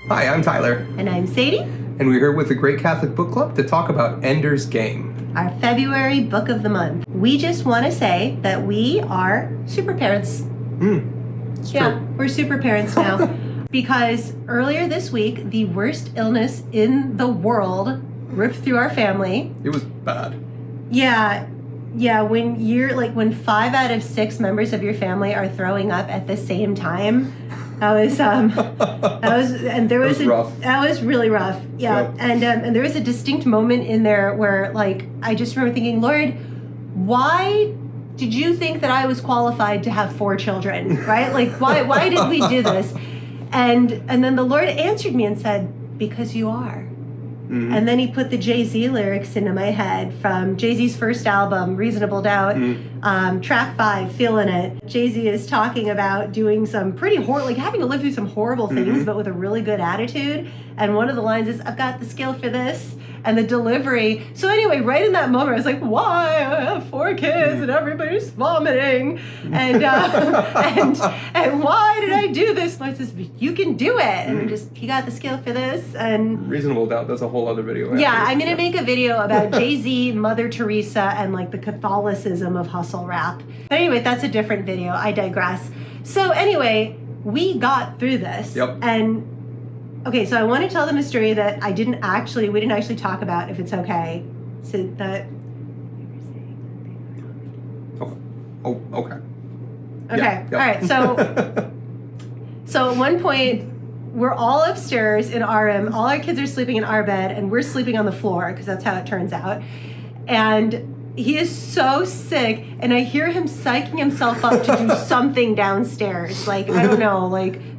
Hi, I'm Tyler. And I'm Sadie. And we're here with the Great Catholic Book Club to talk about Ender's Game. Our February book of the month. We just want to say that we are super parents. Yeah, we're super parents now. Because earlier this week, the worst illness in the world ripped through our family. It was bad. Yeah, when 5 out of 6 members of your family are throwing up at the same time. That was rough. That was really rough. Yeah. Yep. And there was a distinct moment in there where I just remember thinking, Lord, why did you think that I was qualified to have 4 children? Right? Why did we do this? And then the Lord answered me and said, because you are. Mm-hmm. And then he put the Jay-Z lyrics into my head from Jay-Z's first album, Reasonable Doubt, track 5, Feeling It. Jay-Z is talking about doing some pretty having to live through some horrible things, but with a really good attitude. And one of the lines is, I've got the skill for this. And the delivery. So anyway, right in that moment, I was like, why? I have 4 kids and everybody's vomiting. And and why did I do this? And I says, you can do it. And he got the skill for this. And Reasonable Doubt, that's a whole other video. Yeah, I'm going to make a video about Jay-Z, Mother Teresa, and the Catholicism of hustle rap. But anyway, that's a different video. I digress. So anyway, we got through this. Yep. And okay, so I want to tell them a story that we didn't actually talk about, if it's okay. So that. Oh, okay. Okay, yeah. All right. So at one point, we're all upstairs in our room. All our kids are sleeping in our bed, and we're sleeping on the floor because that's how it turns out. And he is so sick, and I hear him psyching himself up to do something downstairs. I don't know,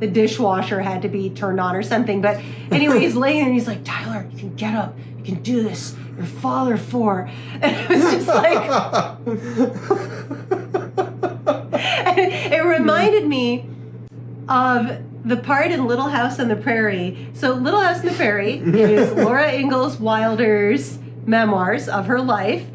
the dishwasher had to be turned on or something. But anyway, he's laying there, and he's like, Tyler, you can get up. You can do this. You're father 4. And it was just and it reminded me of the part in Little House on the Prairie. So Little House on the Prairie is Laura Ingalls Wilder's memoirs of her life.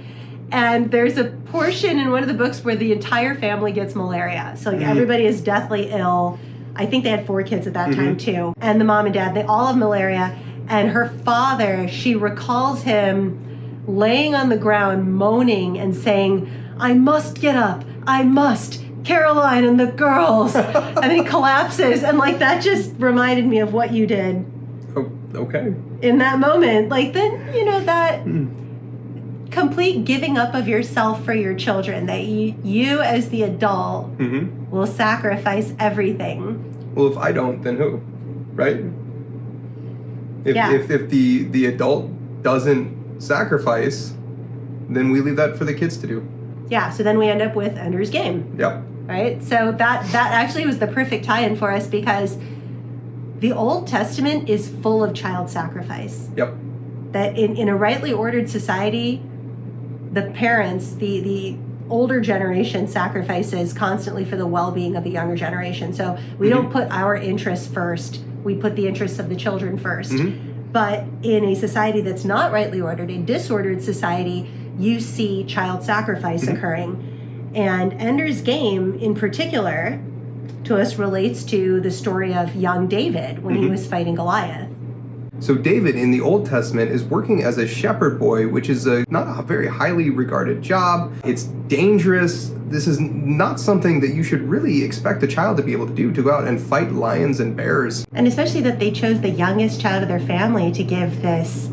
And there's a portion in one of the books where the entire family gets malaria. So everybody is deathly ill. I think they had 4 kids at that time too. And the mom and dad, they all have malaria. And her father, she recalls him laying on the ground, moaning and saying, I must get up. I must. Caroline and the girls. And then he collapses. And that just reminded me of what you did. Oh, okay. In that moment. That... complete giving up of yourself for your children, that you as the adult will sacrifice everything. Well, if I don't, then who? Right? If the adult doesn't sacrifice, then we leave that for the kids to do. Yeah, so then we end up with Ender's Game. Yep. Right? So that actually was the perfect tie-in for us because the Old Testament is full of child sacrifice. Yep. That in a rightly ordered society, the parents, the older generation sacrifices constantly for the well-being of the younger generation. So we don't put our interests first. We put the interests of the children first. But in a society that's not rightly ordered, a disordered society, you see child sacrifice occurring. And Ender's Game, in particular, to us relates to the story of young David when he was fighting Goliath. So David in the Old Testament is working as a shepherd boy, which is not a very highly regarded job. It's dangerous. This is not something that you should really expect a child to be able to do, to go out and fight lions and bears. And especially that they chose the youngest child of their family to give this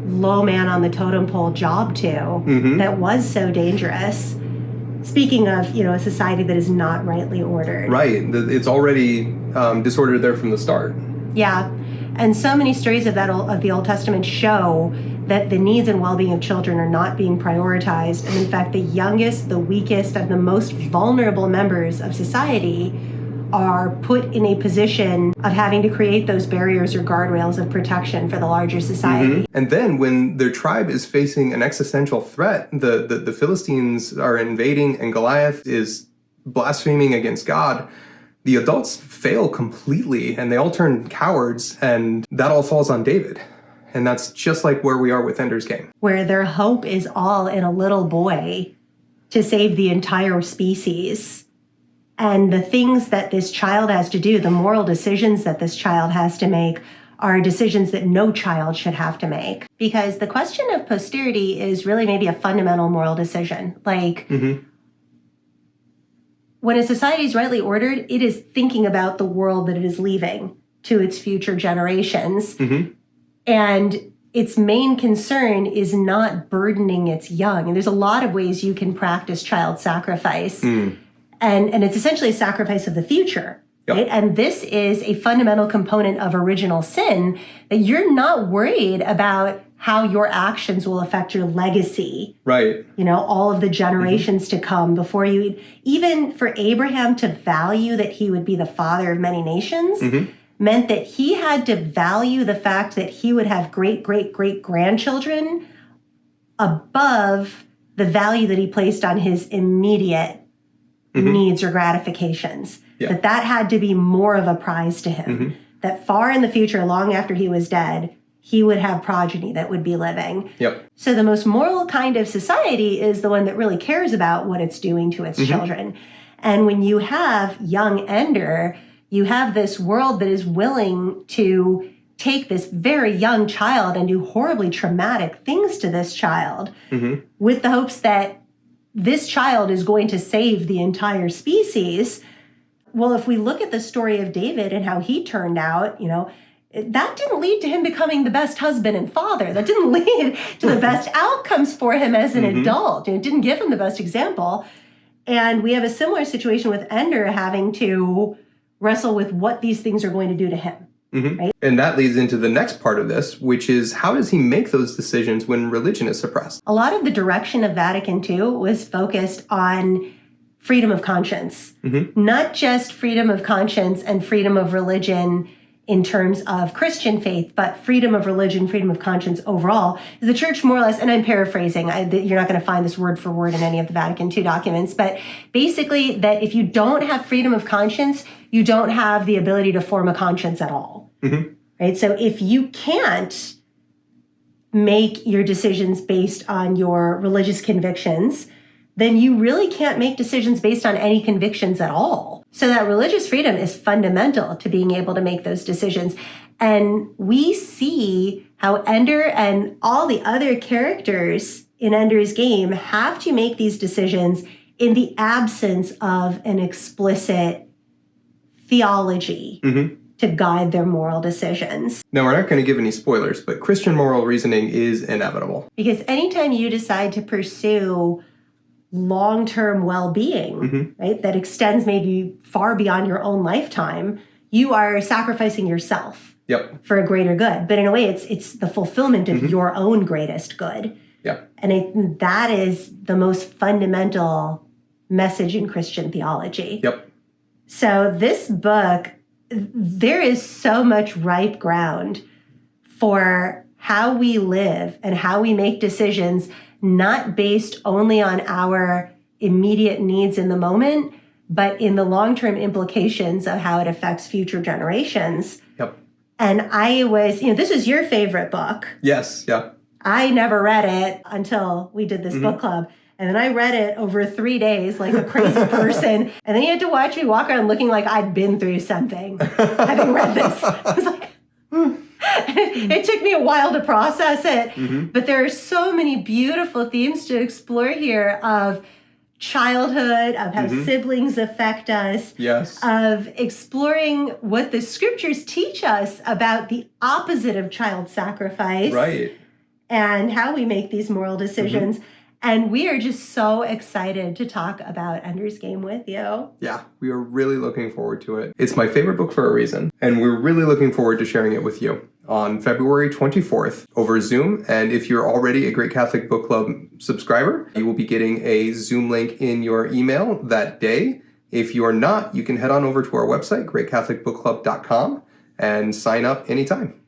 low man on the totem pole job to that was so dangerous. Speaking of, a society that is not rightly ordered. Right. It's already disordered there from the start. Yeah. And so many stories of the Old Testament show that the needs and well-being of children are not being prioritized. And in fact, the youngest, the weakest, and the most vulnerable members of society are put in a position of having to create those barriers or guardrails of protection for the larger society. And then when their tribe is facing an existential threat, the Philistines are invading and Goliath is blaspheming against God, the adults fail completely and they all turn cowards, and that all falls on David. And that's just like where we are with Ender's Game. Where their hope is all in a little boy to save the entire species. And the things that this child has to do, the moral decisions that this child has to make, are decisions that no child should have to make. Because the question of posterity is really maybe a fundamental moral decision. Like, when a society is rightly ordered, it is thinking about the world that it is leaving to its future generations. And its main concern is not burdening its young. And there's a lot of ways you can practice child sacrifice. And it's essentially a sacrifice of the future. Right? And this is a fundamental component of original sin, that you're not worried about how your actions will affect your legacy. Right. You know, all of the generations to come before you. Even for Abraham to value that he would be the father of many nations meant that he had to value the fact that he would have great-great-great-grandchildren above the value that he placed on his immediate needs or gratifications. That had to be more of a prize to him. That far in the future, long after he was dead, he would have progeny that would be living. So the most moral kind of society is the one that really cares about what it's doing to its children. And when you have young Ender, you have this world that is willing to take this very young child and do horribly traumatic things to this child with the hopes that this child is going to save the entire species. Well, if we look at the story of David and how he turned out, you know, that didn't lead to him becoming the best husband and father. That didn't lead to the best outcomes for him as an adult. And it didn't give him the best example. And we have a similar situation with Ender having to wrestle with what these things are going to do to him. Right? And that leads into the next part of this, which is how does he make those decisions when religion is suppressed? A lot of the direction of Vatican II was focused on freedom of conscience, not just freedom of conscience and freedom of religion in terms of Christian faith, but freedom of religion, freedom of conscience overall. The church more or less, and I'm paraphrasing, you're not going to find this word for word in any of the Vatican II documents, but basically that if you don't have freedom of conscience, you don't have the ability to form a conscience at all. Right? So if you can't make your decisions based on your religious convictions, then you really can't make decisions based on any convictions at all. So that religious freedom is fundamental to being able to make those decisions. And we see how Ender and all the other characters in Ender's Game have to make these decisions in the absence of an explicit theology to guide their moral decisions. Now, we're not going to give any spoilers, but Christian moral reasoning is inevitable. Because anytime you decide to pursue long-term well-being, right, that extends maybe far beyond your own lifetime, you are sacrificing yourself for a greater good. But in a way, it's the fulfillment of your own greatest good. And that is the most fundamental message in Christian theology. So this book, there is so much ripe ground for how we live and how we make decisions, not based only on our immediate needs in the moment, but in the long-term implications of how it affects future generations. And I was, this is your favorite book. Yes, I never read it until we did this book club. And then I read it over 3 days like a crazy person. And then you had to watch me walk around looking like I'd been through something, having read this. I was like, It took me a while to process it. But there are so many beautiful themes to explore here of childhood, of how siblings affect us, of exploring what the scriptures teach us about the opposite of child sacrifice, and how we make these moral decisions. And we are just so excited to talk about Ender's Game with you. Yeah, we are really looking forward to it. It's my favorite book for a reason, and we're really looking forward to sharing it with you on February 24th over Zoom. And if you're already a Great Catholic Book Club subscriber, you will be getting a Zoom link in your email that day. If you are not, you can head on over to our website, greatcatholicbookclub.com, and sign up anytime.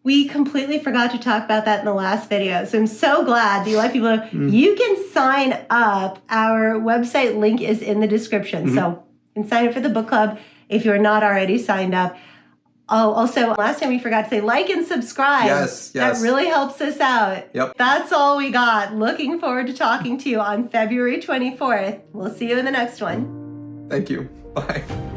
We completely forgot to talk about that in the last video. So I'm so glad that you let people know you can sign up. Our website link is in the description. So you can sign up for the book club if you're not already signed up. Oh, also, last time we forgot to say like and subscribe. Yes. That really helps us out. That's all we got. Looking forward to talking to you on February 24th. We'll see you in the next one. Thank you. Bye.